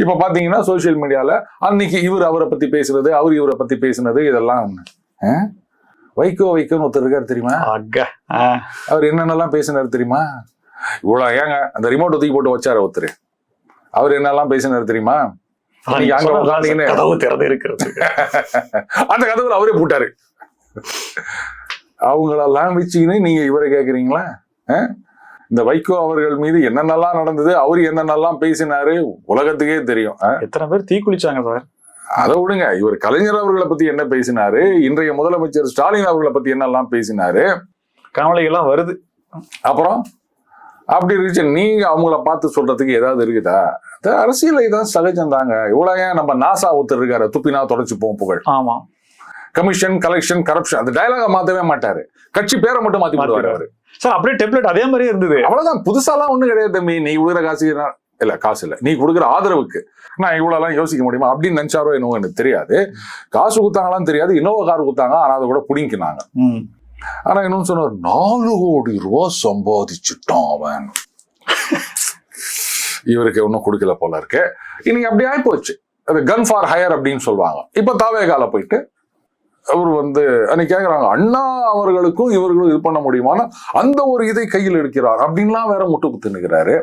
இப்ப பாத்தீங்கன்னா சோசியல் மீடியால அன்னைக்கு இவர் அவரை பத்தி பேசுறது, அவர் இவரை பத்தி பேசுனது, இதெல்லாம் வைகோன்னு ஒருத்தர் இருக்காரு தெரியுமா? அவர் என்னென்னலாம் பேசினாரு தெரியுமா? இவ்வளவு ஏங்க அந்த ரிமோட் தூக்கி போட்டு வச்சாரு ஒருத்தர், அவர் என்னெல்லாம் பேசினாரு தெரியுமா? கதவு திறந்து இருக்கிறது, அந்த கதவுல அவரே போட்டாரு. அவங்களெல்லாம் வச்சுக்கின்னு நீங்க இவரை கேக்குறீங்களா? இந்த வைகோ அவர்கள் மீது என்னென்னலாம் நடந்தது, அவரு என்னென்னலாம் பேசினாரு உலகத்துக்கே தெரியும். எத்தனை பேர் தீக்குளிச்சாங்க சார். அதை விடுங்க, இவர் கலைஞர் அவர்களை பத்தி என்ன பேசினாரு, இன்றைய முதலமைச்சர் ஸ்டாலின் அவர்களை பத்தி என்னெல்லாம் பேசினாரு, காணொலிகள்லாம் வருது. அப்புறம் அப்படி இருந்துச்சு. நீங்க அவங்கள பார்த்து சொல்றதுக்கு ஏதாவது இருக்குதா? அரசியல் இதான் சகஜம் தாங்க. இவ்வளவு ஏன் நம்ம நாசா ஒருத்தர் இருக்காரு, துப்பினா தொடச்சு போவோம் புகழ். ஆமா, கமிஷன், கலெக்ஷன், கரப்ஷன், அந்த டயலாக மாத்தவே மாட்டாரு, கட்சி பேரை மட்டும் மாத்தி போடுவாரு அவரு. சார் அப்படியே டெம்ப்ளேட் அதே மாதிரி இருந்தது. அவ்வளவுதான், புதுசாலாம் ஒண்ணும் கிடையாது தம்பி. நீ கொடுக்குற காசு இல்ல, காசு இல்ல, நீ கொடுக்குற ஆதரவுக்கு நான் இவ்வளவு எல்லாம் யோசிக்க முடியுமா அப்படின்னு நினைச்சாரோ என்னவோ எனக்கு தெரியாது. காசு கொடுத்தாங்களான்னு தெரியாது, இன்னோவா கார் கொடுத்தாங்க, ஆனா அதை கூட புடிங்கினாங்க. ஆனா இன்னொன்னு சொன்னார், 4 கோடி ரூபாய் சம்பாதிச்சுட்டான் அவன். இவருக்கு ஒன்னும் கொடுக்கல போல இருக்கு. இன்னைக்கு அப்படி ஆகி போச்சு. அது கன் ஃபார் ஹயர் அப்படின்னு சொல்லுவாங்க. இப்ப தாவேகால போயிட்டு அவர் அன்னைக்கு கேக்குறாங்க, அண்ணா அவர்களுக்கும் இவர்களும் இது பண்ண முடியுமானா அந்த ஒரு இதை கையில் எடுக்கிறார் அப்படின்லாம் வேற முட்டு குத்து நிற்கிறாரு.